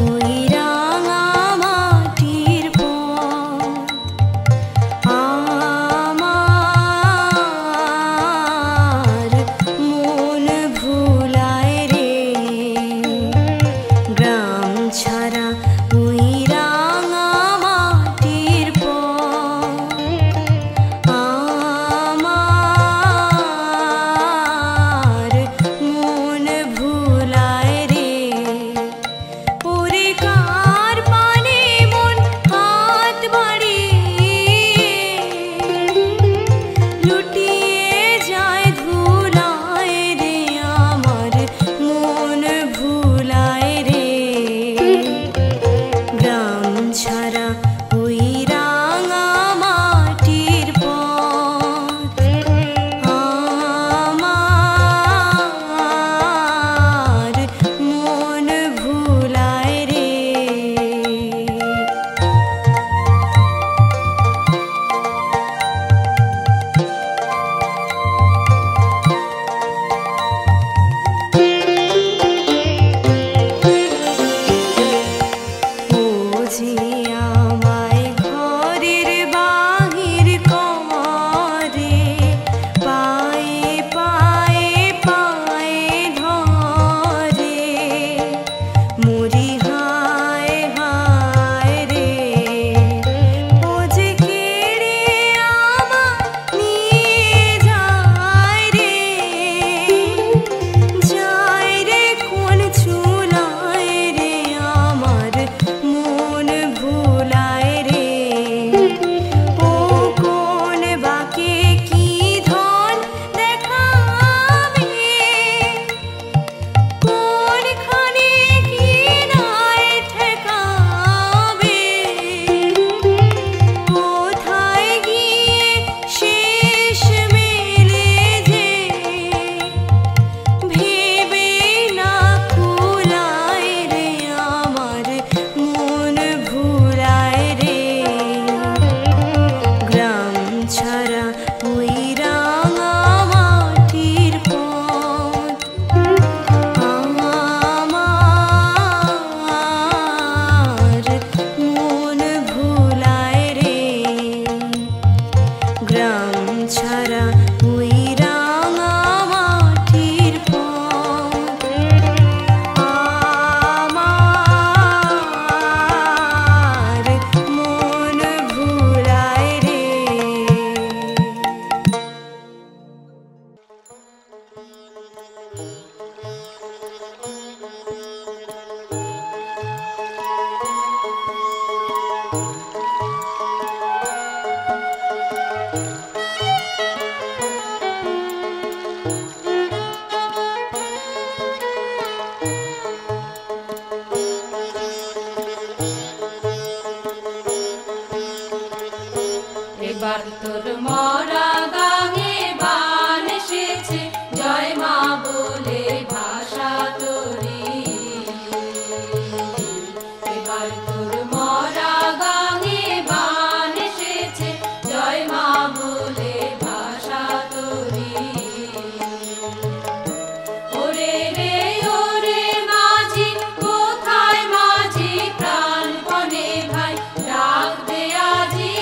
ওই রাঙা মাটির পথ এবার তোর মরা গাঙে বান এসেছে, জয় মা বলে ভাষা তোরি। এবার তোর মরা গাঙে বান এসেছে, জয় মা বলে ভাষা তোরি। ওরে রে ওরে মাঝি, কোথায় মাঝি প্রাণপণে ভাই ডাক দে আজি।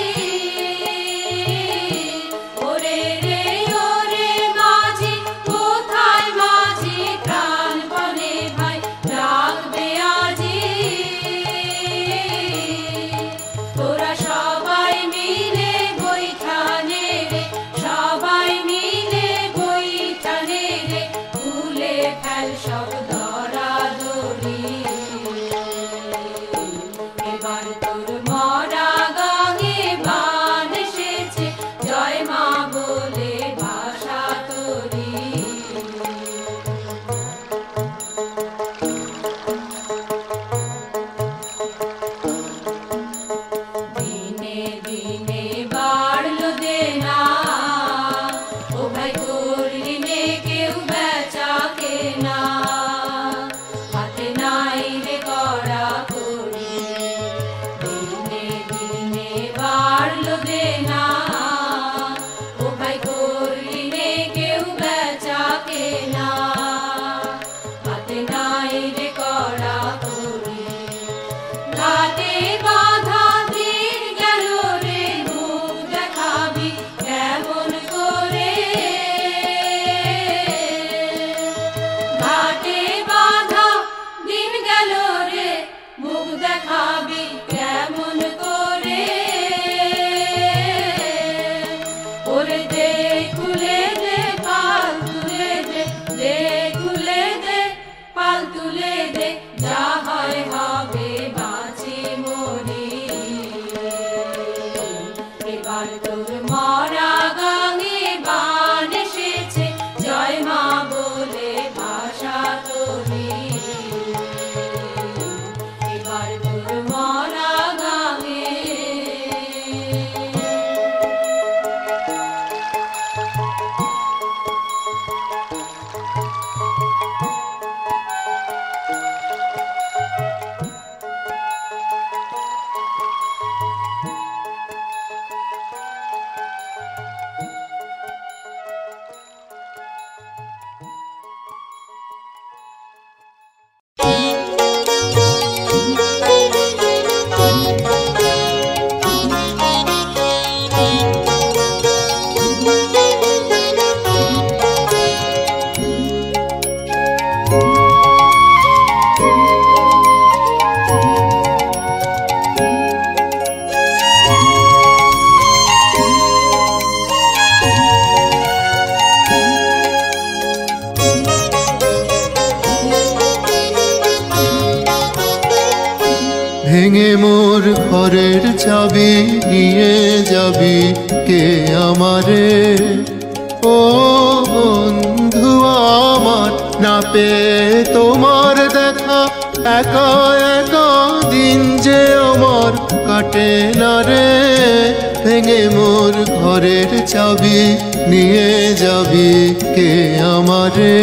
ভেঙে মোর ঘরের চাবি নিয়ে যাবি কে আমারে? ও বন্ধু আমার, না পেয়ে তোমার দেখা একা একা দিন যে আমার কাটে না রে। ভেঙে মোর ঘরের চাবি নিয়ে যাবি কে আমারে?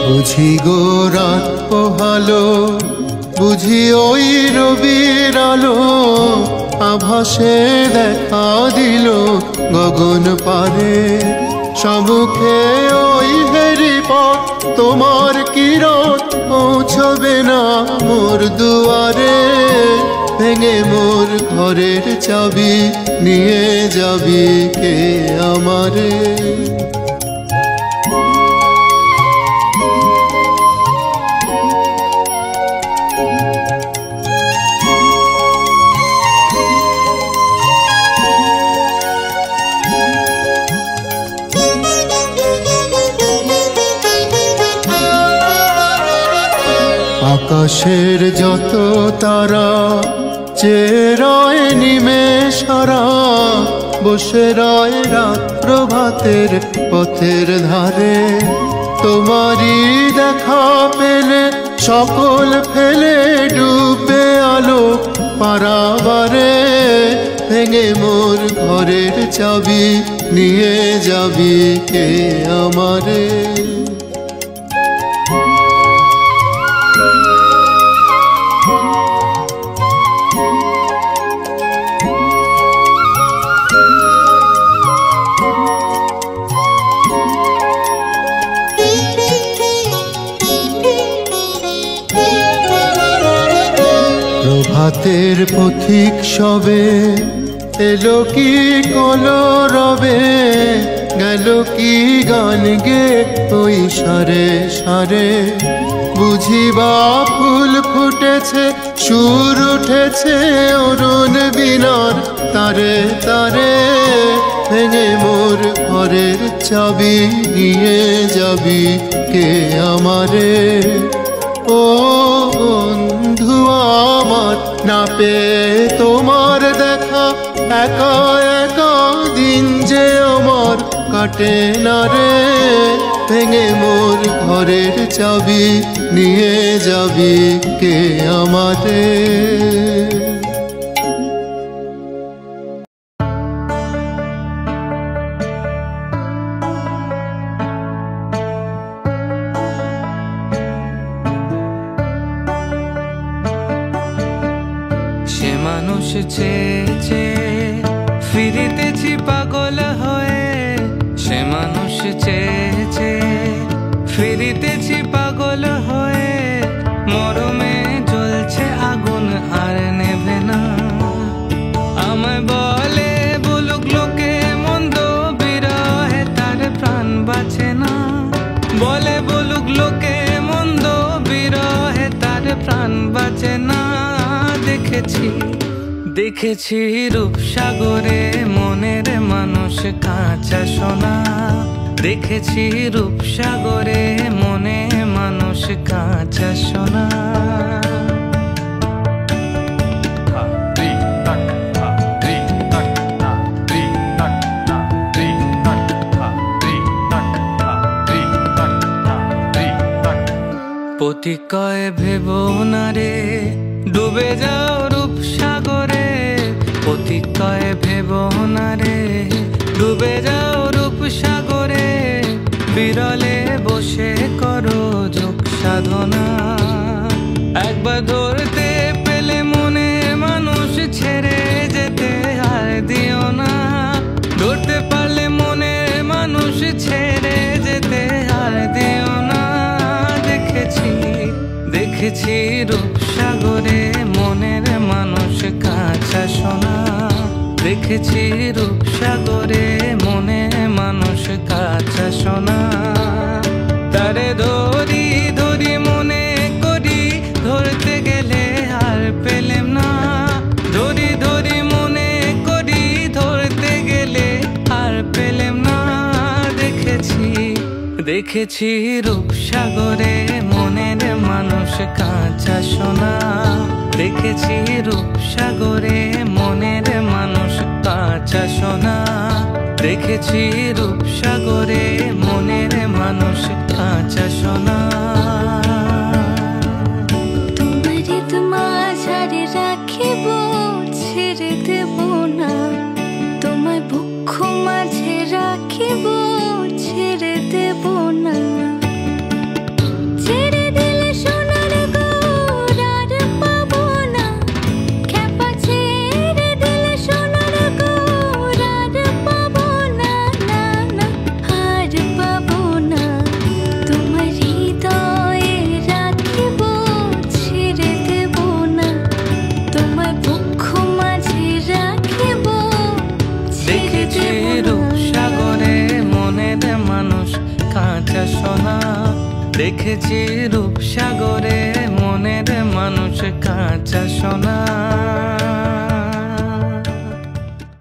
বুঝি গো রাত পোহালো, বুঝি ওই রবির আলো, আভাসে দেখা দিল গগন পারে। সম্মুখে ওই হেরি পথ, তোমার কিরণ পৌঁছবে না মোর দুয়ারে। ভেঙে মোর ঘরের চাবি নিয়ে যাবি কে আমারে? আকাশের যত তারা চেয়ে রয় নিমেষরা, বসে রয় রাত প্রভাতের পথের ধারে। তোমারই দেখা পেলে সকল ফেলে ডুবে আলো পারাবারে। ভেঙে মোর ঘরের চাবি নিয়ে যাবি কে আমারে? প্রভাতের পথিক সবে এলো কি কলরবে, গেল কি গান গে ওই সারে সারে। বুঝিবা ফুল ফুটেছে, সুর উঠেছে অরুণ বিনার তারে তারে। ভেঙে মোর ঘরের চাবি নিয়ে যাবি কে আমারে? ও বন্ধু আমার, না পেয়ে তোমার দেখা একা একা দিন যে আমার কাটে না রে। ভেঙে মোর ঘরের চাবি নিয়ে যাবি কে আমারে? মানুষ চেয়েছে ফিরিতেছি পাগল হয়ে, সে মানুষ চেয়েছে ফিরিতেছি পাগল হয়ে। মরমে জ্বলছে আগুন আর নেভে না। আমায় বলে বলুক লোকে মন্দ বিরহে তার প্রাণ বাঁচে না। বলে বলুক লোকে মন্দ বিরহে তার প্রাণ বাঁচে না। দেখেছি দেখেছি রূপসাগরে মনের মানুষ কাঁচা সোনা। দেখেছি রূপসাগরে মনে মানুষ কাঁচা সোনা। পতিকয় ভেব না রে ডুবে যাও রূপসাগরে। পতিকয় ভেব না রে ডুবে যাও রূপসাগরে। বিরলে বসে করো যোগ সাধনা। একবার ধরতে পেলে মনে মানুষ ছেড়ে যেতে আর দিও না। ধরতে পারলে মনে মানুষ ছেড়ে যেতে আর দিও না। দেখেছি দেখেছি রূপসাগরে মনের মানুষ কাঁচা সোনা। দেখেছি রূপসাগরে মনে মানুষ কাঁচা সোনা। তারে ধরি ধরি মনে করি, ধরতে গেলে আর পেলেম না। ধরি ধরি মনে করি, ধরতে গেলে আর পেলেম না। দেখেছি দেখেছি রূপসাগরে মনের মানুষ কাঁচা সোনা। দেখেছি রূপসাগরে মনের মানুষ কাঁচা সোনা। দেখেছি রূপসাগরে মনের মানুষ কাঁচা সোনা। তোমারে মাঝারে রাখিব, ছেড়ে দেব না। তোমায় বক্ষ মাঝে রাখিব, ছেড়ে দেব না। ছেড়ে দিলে সোনার গৌর আর পাবো না। খেপা ছেড়ে দিলে সোনার গৌর আর পাবো না। না না আর পাবো না। তোমার হৃদয়ে রাখিব, ছেড়ে দেব না। তোমায় বক্ষ মাঝে রাখিব, দেখেছি রূপসাগরে মনের মানুষ কাঁচা সোনা। দেখেছি রূপসাগরে মনের মানুষ কাঁচা সোনা।